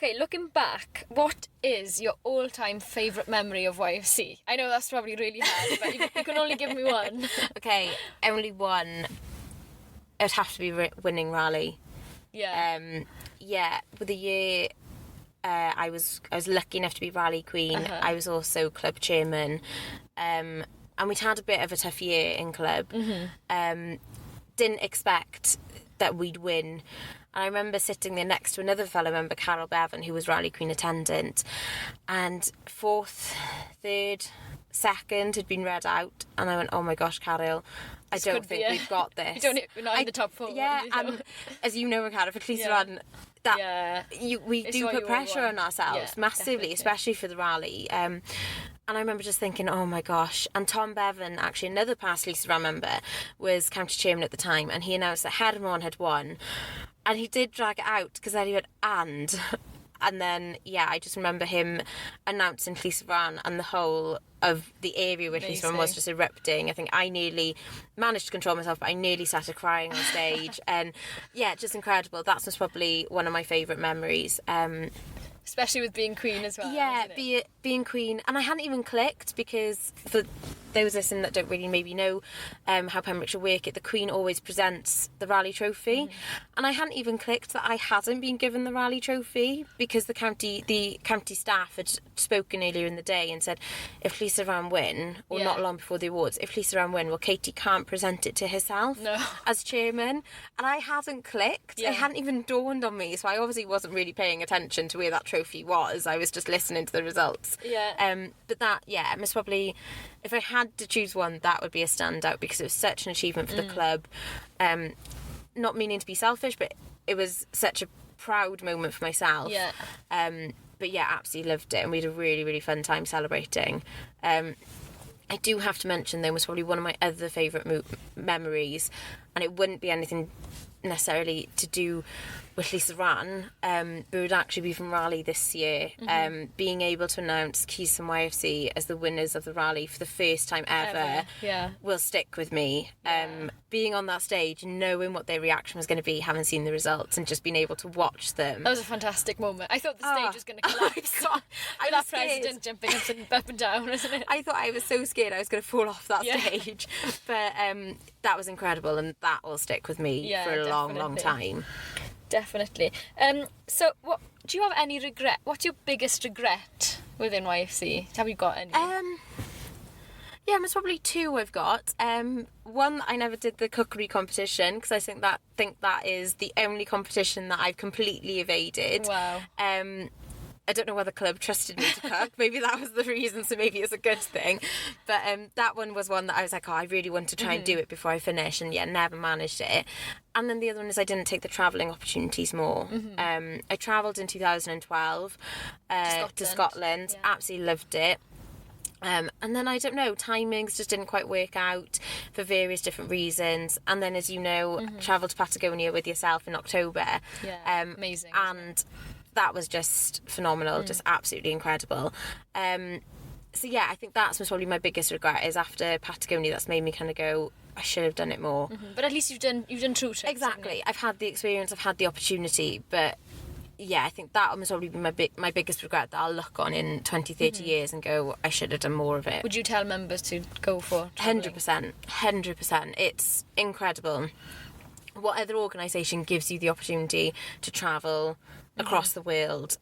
Okay, looking back, what is your all-time favourite memory of YFC? I know that's probably really hard, but you can only give me one. Okay, only one. It would have to be winning rally. Yeah. With the year I was lucky enough to be rally queen. I was also club chairman, and we'd had a bit of a tough year in club. Didn't expect that we'd win. And I remember sitting there next to another fellow member, Carol Bevan, who was rally queen attendant, and 4th, 3rd, 2nd had been read out, and I went, oh my gosh, Carol, I don't think we've got this. We're not in the top 4. Yeah, and as you know, Angharad, for Llys-y-frân, we do put pressure on ourselves massively, definitely. Especially for the rally. And I remember just thinking, oh my gosh. And Tom Bevan, actually another past Llys-y-frân member, was county chairman at the time, and he announced that Rhan had won. And he did drag it out, because then he went, and then, I just remember him announcing Llys-y-frân, and the whole of the area where Llys-y-frân was just erupting. I think I nearly managed to control myself, but I nearly started crying on stage. And just incredible. That was probably one of my favourite memories. Especially with being queen as well. Yeah, being queen. And I hadn't even clicked, because for those listening that don't really maybe know how Pembrokeshire work, the Queen always presents the Rally Trophy. And I hadn't even clicked that I hadn't been given the Rally Trophy, because the county staff had spoken earlier in the day and said, if Llys-y-frân win, or not long before the awards, if Llys-y-frân win, well, Katie can't present it to herself as chairman. And I hadn't clicked. It hadn't even dawned on me, so I obviously wasn't really paying attention to where that trophy was. I was just listening to the results. But that, most probably, if I had to choose one, that would be a standout, because it was such an achievement for the club. Not meaning to be selfish, but it was such a proud moment for myself. But absolutely loved it, and we had a really, really fun time celebrating. I do have to mention, though, was probably one of my other favourite memories, and it wouldn't be anything necessarily to do with Llys-y-frân, but it would actually be from rally this year. Being able to announce Llys-y-frân YFC as the winners of the rally for the first time ever will stick with me. Being on that stage, knowing what their reaction was going to be, having seen the results, and just being able to watch them. That was a fantastic moment. I thought the stage was going to collapse. I was president jumping up and down, wasn't it? I thought I was so scared I was going to fall off that stage. But that was incredible, and that will stick with me for a long time. Definitely. So, what do you have any regret? What's your biggest regret within YFC? Have you got any? There's probably 2 I've got. One, I never did the cookery competition, because I think that is the only competition that I've completely evaded. Wow. I don't know whether the club trusted me to cook. Maybe that was the reason, so maybe it's a good thing. But that one was one that I was like, I really want to try and do it before I finish, and never managed it. And then the other one is I didn't take the travelling opportunities more. I travelled in 2012 to Scotland. Absolutely loved it. And then, I don't know, timings just didn't quite work out for various different reasons. And then, as you know, travelled to Patagonia with yourself in October. Amazing. And that was just phenomenal, just absolutely incredible. So I think that's probably my biggest regret, is after Patagonia, that's made me kind of go, I should have done it more. But at least you've done 2 trips. Exactly. I've had the experience, I've had the opportunity, but I think that must probably be my biggest regret, that I'll look on in 20, 30 years and go, I should have done more of it. Would you tell members to go for travelling? 100%. It's incredible. What other organisation gives you the opportunity to travel across the world,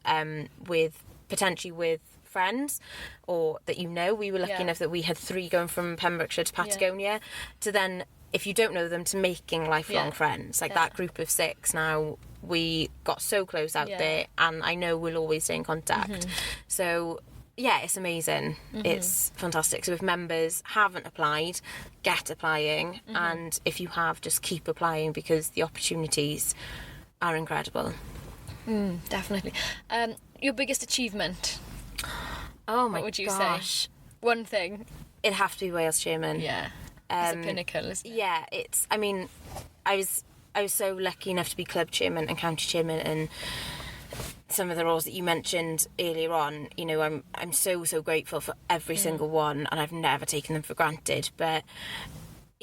potentially with friends, or that we were lucky enough that we had 3 going from Pembrokeshire to Patagonia, to then, if you don't know them, to making lifelong friends, that group of 6 now. We got so close out there, and I know we'll always stay in contact. So it's amazing. It's fantastic. So if members haven't applied, get applying, and if you have, just keep applying, because the opportunities are incredible. Definitely. Your biggest achievement? Oh my gosh. What would you say? One thing. It'd have to be Wales Chairman. It's a pinnacle, isn't it? Yeah, it's, I mean, I was so lucky enough to be club chairman and county chairman, and some of the roles that you mentioned earlier on, I'm so grateful for every single one, and I've never taken them for granted. But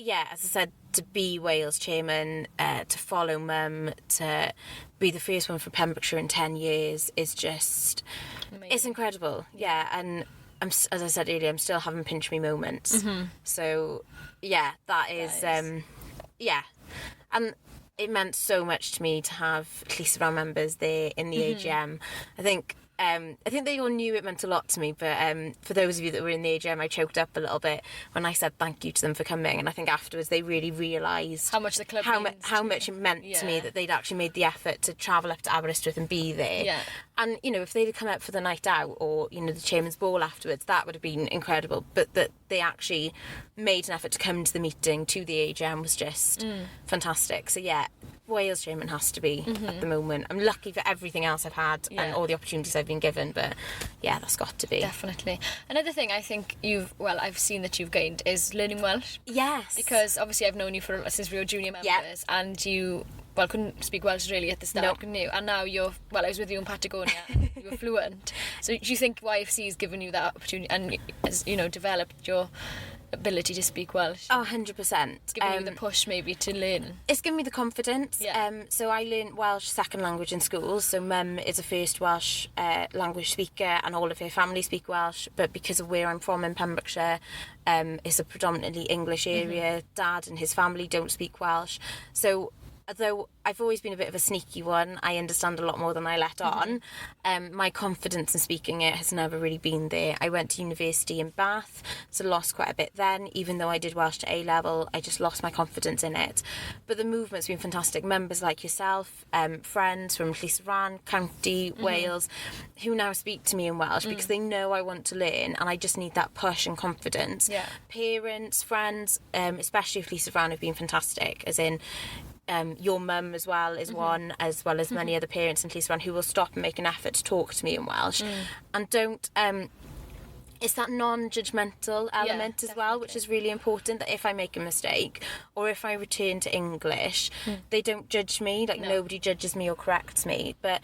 yeah, as I said, to be Wales Chairman, to follow Mum, to be the first one for Pembrokeshire in 10 years is just, Amazing. It's incredible. Yeah, and as I said earlier, I'm still having pinch me moments. So, yeah, that is, yeah. And it meant so much to me to have Llys-y-frân members there in the AGM. I think they all knew it meant a lot to me, but for those of you that were in the AGM, I choked up a little bit when I said thank you to them for coming, and I think afterwards they really realised how much the club how much it meant to me that they'd actually made the effort to travel up to Aberystwyth and be there. Yeah. And, you know, if they'd have come up for the night out or, you know, the chairman's ball afterwards, that would have been incredible. But that they actually made an effort to come to the meeting, to the AGM, was just fantastic. So, yeah, Wales Chairman has to be at the moment. I'm lucky for everything else I've had and all the opportunities I've been given, but, yeah, that's got to be. Definitely. Another thing I think I've seen that you've gained is learning Welsh. Yes. Because obviously I've known you since we were junior members, and you... Well, couldn't speak Welsh really at the start, couldn't you? And now I was with you in Patagonia, you were fluent. So do you think YFC has given you that opportunity and has, you know, developed your ability to speak Welsh? Oh, 100%. It's given you the push maybe to learn. It's given me the confidence. Yeah. So I learned Welsh second language in school. So Mum is a first Welsh language speaker and all of her family speak Welsh. But because of where I'm from in Pembrokeshire, it's a predominantly English area. Dad and his family don't speak Welsh. So although I've always been a bit of a sneaky one, I understand a lot more than I let on. My confidence in speaking it has never really been there. I went to university in Bath, so lost quite a bit then. Even though I did Welsh to A-level, I just lost my confidence in it. But the movement's been fantastic. Members like yourself, friends from Llys-y-frân, County, Wales, who now speak to me in Welsh because they know I want to learn and I just need that push and confidence. Yeah. Parents, friends, especially if Llys-y-frân have been fantastic, as in... your mum as well is one, as well as many other parents in Llys-y-frân who will stop and make an effort to talk to me in Welsh. And don't... it's that non-judgmental element as well, which is really important, that if I make a mistake or if I return to English, they don't judge me, nobody judges me or corrects me. But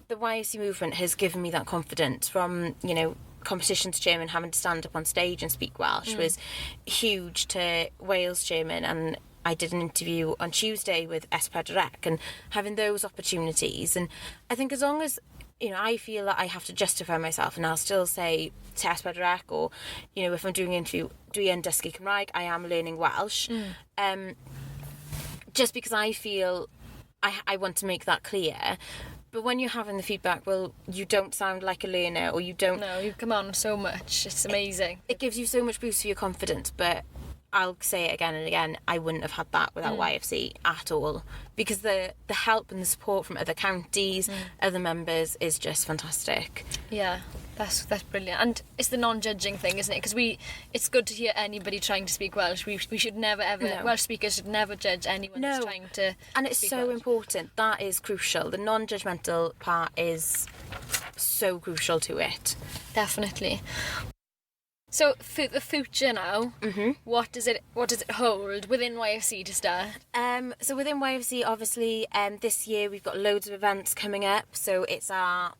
the YFC movement has given me that confidence from, you know, competitions chairman having to stand up on stage and speak Welsh was huge, to Wales Chairman, and I did an interview on Tuesday with S4C and having those opportunities. And I think as long as, you know, I feel that I have to justify myself, and I'll still say to S4C, or, you know, if I'm doing an interview, dwi yn dysgu Cymraeg, I am learning Welsh. Just because I feel I want to make that clear. But when you're having the feedback, well, you don't sound like a learner, or you don't... No, you come on so much. It's amazing. It gives you so much boost for your confidence, but... I'll say it again and again, I wouldn't have had that without YFC at all, because the help and the support from other counties, other members is just fantastic. Yeah, that's brilliant. And it's the non-judging thing, isn't it? Because it's good to hear anybody trying to speak Welsh. We should never ever, Welsh speakers should never judge anyone that's trying to And it's speak so Welsh. important. That is crucial. The non-judgmental part is so crucial to it. Definitely. So for the future now, what does it hold within YFC to start? So within YFC, obviously, this year we've got loads of events coming up. So it's our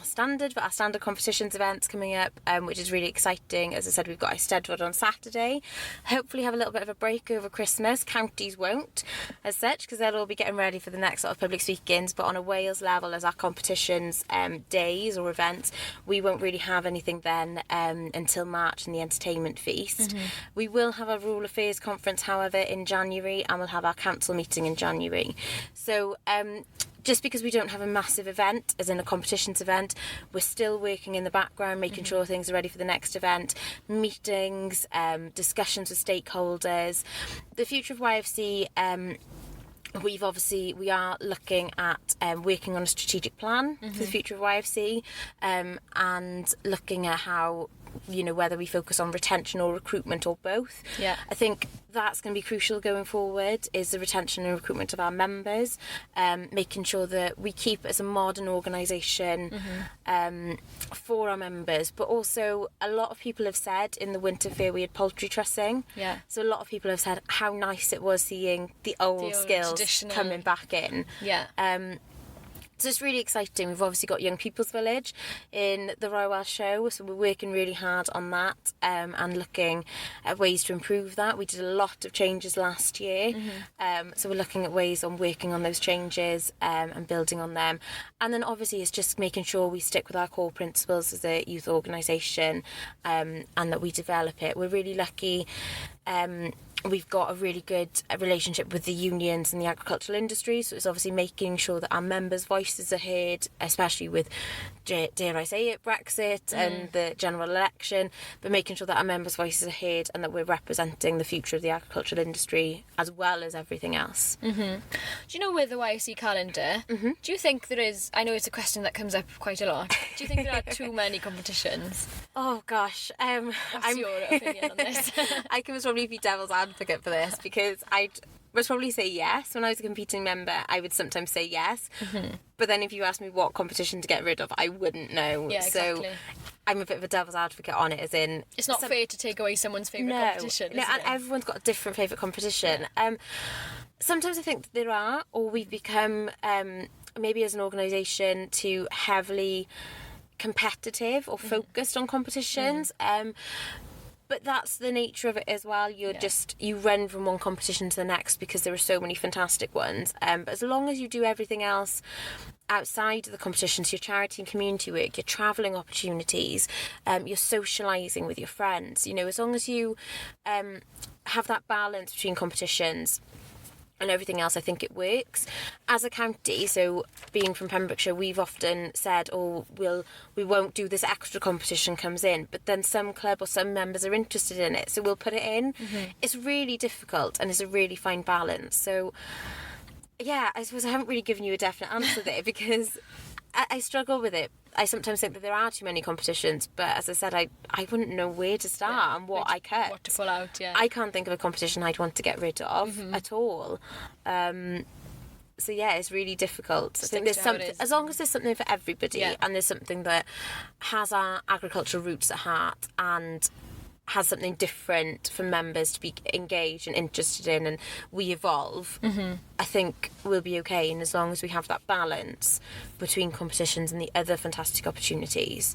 standard competitions events coming up, which is really exciting. As I said, we've got Eisteddfod on Saturday. Hopefully have a little bit of a break over Christmas. Counties won't, as such, because they'll all be getting ready for the next sort of public speakings. But on a Wales level, as our competitions days or events, we won't really have anything then until March and the entertainment feast. We will have a rural affairs conference, however, in January, and we'll have our council meeting in January. So just because we don't have a massive event, as in a competitions event, we're still working in the background, making sure things are ready for the next event, meetings, discussions with stakeholders. The future of YFC, we are looking at working on a strategic plan for the future of YFC, and looking at how, you know, whether we focus on retention or recruitment or both. Yeah. I think that's going to be crucial going forward, is the retention and recruitment of our members, making sure that we keep it as a modern organisation for our members. But also, a lot of people have said in the winter fair we had poultry trussing. Yeah. So a lot of people have said how nice it was seeing the old skills traditional coming back in. Yeah. So it's really exciting. We've obviously got Young People's Village in the Royal Welsh Show, so we're working really hard on that and looking at ways to improve that. We did a lot of changes last year, so we're looking at ways on working on those changes and building on them. And then obviously it's just making sure we stick with our core principles as a youth organisation and that we develop it. We're really lucky. We've got a really good relationship with the unions and the agricultural industry, so it's obviously making sure that our members' voices are heard, especially with, dare I say it, Brexit and the general election, but making sure that our members' voices are heard and that we're representing the future of the agricultural industry as well as everything else. Do you know, with the YFC calendar, do you think there is, I know it's a question that comes up quite a lot, do you think there are too many competitions? Oh gosh, What's your opinion on this? I can probably be devil's advocate for this because I'd probably say yes. When I was a competing member, I would sometimes say yes. But then if you ask me what competition to get rid of, I wouldn't know. Yeah, exactly. So I'm a bit of a devil's advocate on it, as in... It's not fair to take away someone's favourite competition, is and it? everyone's got a different favourite competition. Sometimes I think that there are, or we've become, maybe as an organisation, too heavily competitive or focused on competitions. But that's the nature of it as well. You run from one competition to the next because there are so many fantastic ones. But as long as you do everything else outside of the competitions, your charity and community work, your travelling opportunities, your socialising with your friends, you know, as long as you have that balance between competitions and everything else, I think it works. As a county, so being from Pembrokeshire, we've often said, we won't do this extra competition comes in, but then some club or some members are interested in it, so we'll put it in. It's really difficult and it's a really fine balance. So yeah, I suppose I haven't really given you a definite answer there because I struggle with it. I sometimes think that there are too many competitions, but as I said, I wouldn't know where to start and what I cut. What to pull out, I can't think of a competition I'd want to get rid of at all. So yeah, it's really difficult. I think there's something, as long as there's something for everybody and there's something that has our agricultural roots at heart and has something different for members to be engaged and interested in, and we evolve, I think we'll be okay. And as long as we have that balance between competitions and the other fantastic opportunities,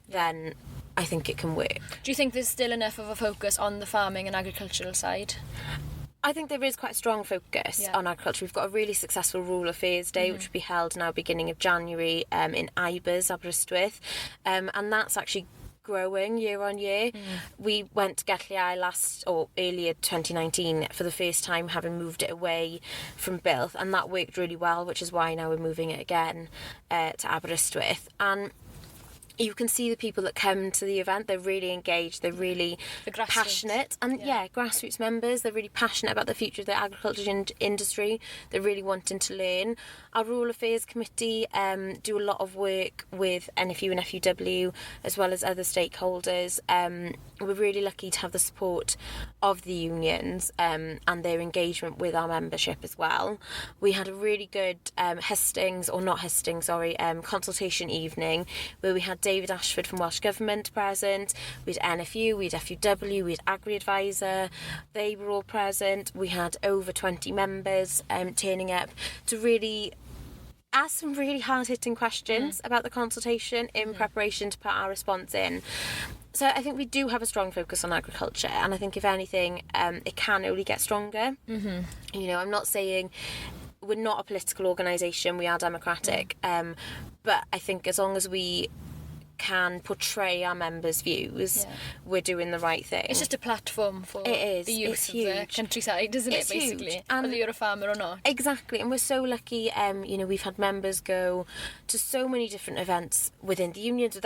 then I think it can work. Do you think there's still enough of a focus on the farming and agricultural side? I think there is quite a strong focus on agriculture. We've got a really successful Rural Affairs Day, which will be held now beginning of January in Ibers, Aberystwyth, and that's actually growing year on year. We went to Gadeirydd earlier 2019 for the first time, having moved it away from Builth, and that worked really well, which is why now we're moving it again to Aberystwyth. And you can see the people that come to the event, they're really engaged, they're really passionate, and grassroots members, they're really passionate about the future of the agriculture industry, they're really wanting to learn. Our Rural Affairs Committee do a lot of work with NFU and FUW as well as other stakeholders. We're really lucky to have the support of the unions and their engagement with our membership as well. We had a really good consultation evening where we had David Ashford from Welsh Government present, we had NFU, we had FUW, we had Agri Advisor, they were all present. We had over 20 members turning up to really ask some really hard-hitting questions about the consultation in preparation to put our response in. So I think we do have a strong focus on agriculture, and I think if anything, it can only get stronger. You know, I'm not saying we're not a political organisation, we are democratic, but I think as long as we can portray our members' views, we're doing the right thing. It's just a platform for the youth of the countryside, isn't it, basically? Whether you're a farmer or not. Exactly, and we're so lucky, you know, we've had members go to so many different events within the unions,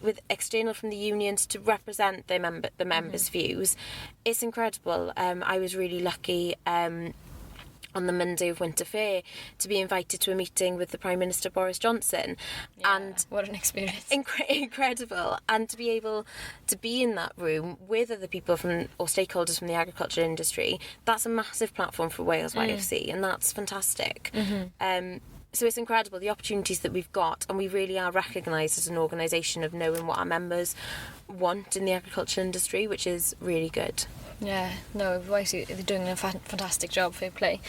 with external from the unions to represent the members' views. It's incredible. I was really lucky on the Monday of Winter Fair to be invited to a meeting with the Prime Minister Boris Johnson. And what an experience. Incredible. And to be able to be in that room with other people or stakeholders from the agriculture industry, that's a massive platform for Wales YFC, and that's fantastic. So it's incredible, the opportunities that we've got, and we really are recognised as an organisation of knowing what our members want in the agriculture industry, which is really good. Yeah, no, they're doing a fantastic job, fair play.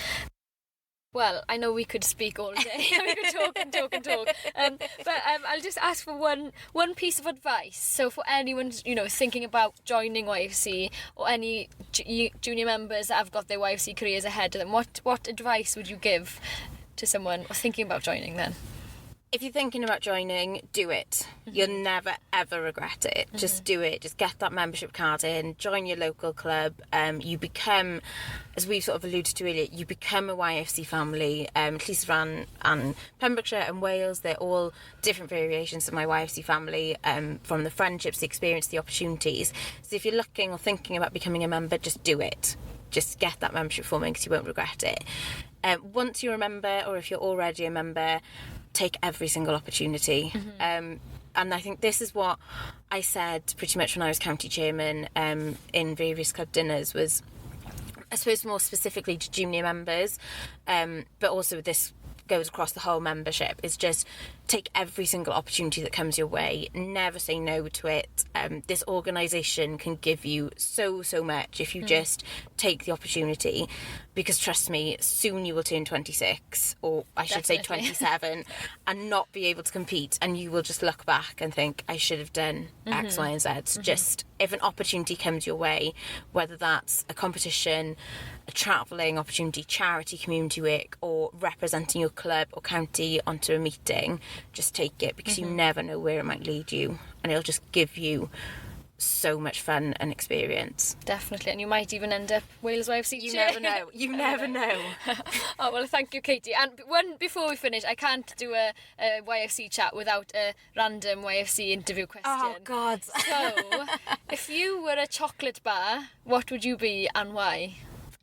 Well, I know we could speak all day. We could talk and talk and talk. But I'll just ask for one piece of advice. So for anyone, thinking about joining YFC, or any junior members that have got their YFC careers ahead of them, what advice would you give to someone thinking about joining then? If you're thinking about joining, do it. You'll never, ever regret it. Just do it. Just get that membership card in, join your local club. You become, as we've sort of alluded to earlier, you become a YFC family. Llys-y-frân and Pembrokeshire and Wales, they're all different variations of my YFC family, from the friendships, the experience, the opportunities. So if you're looking or thinking about becoming a member, just do it. Just get that membership form in because you won't regret it. Once you're a member, or if you're already a member, take every single opportunity. And I think this is what I said pretty much when I was county chairman in various club dinners, was I suppose more specifically to junior members, but also this goes across the whole membership, is just take every single opportunity that comes your way. Never say no to it. This organisation can give you so much if you just take the opportunity, because trust me, soon you will turn 26, or I should say 27, and not be able to compete, and you will just look back and think, I should have done X, Y and Z. Just, if an opportunity comes your way, whether that's a competition, a travelling opportunity, charity, community work, or representing your club or county onto a meeting, just take it, because you never know where it might lead you, and it'll just give you so much fun and experience. Definitely, and you might even end up Wales YFC You chair. never know. You never know. Oh, well, thank you, Katie. And before we finish, I can't do a YFC chat without a random YFC interview question. Oh, God. So, if you were a chocolate bar, what would you be and why?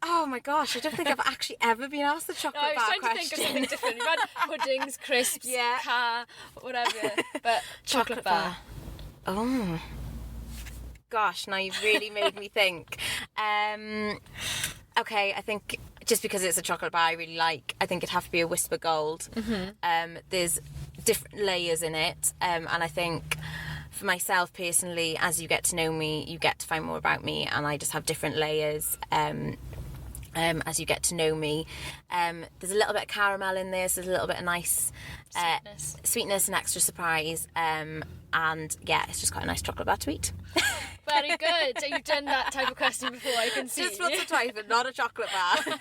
Oh my gosh, I don't think I've actually ever been asked the chocolate I was bar trying question. to think of something different. You've had puddings, crisps, Yeah. car, whatever, but chocolate bar. Oh. Gosh, now you've really made me think. Okay, I think just because it's a chocolate bar I really like, I think it'd have to be a Whisper Gold. There's different layers in it, and I think for myself personally, as you get to know me, you get to find more about me, and I just have different layers. As you get to know me, there's a little bit of caramel in this, there's a little bit of nice sweetness and extra surprise, and yeah, it's just quite a nice chocolate bar to eat. Very good. So you've done that type of question before, I can see. Just once or twice, but not a chocolate bar.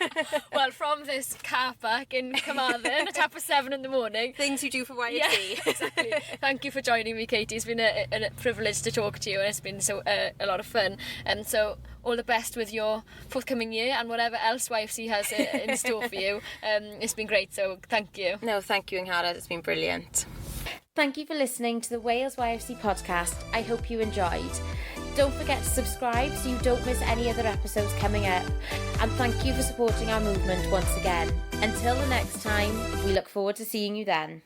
Well, from this car park in Carmarthen at 7:30 in the morning. Things you do for YFC. Yeah, exactly. Thank you for joining me, Katie. It's been a privilege to talk to you, and it's been a lot of fun. And so all the best with your forthcoming year and whatever else YFC has in store for you. It's been great, so thank you. No, thank you, Angharad. It's been brilliant. Thank you for listening to the Wales YFC podcast. I hope you enjoyed. Don't forget to subscribe so you don't miss any other episodes coming up. And thank you for supporting our movement once again. Until the next time, we look forward to seeing you then.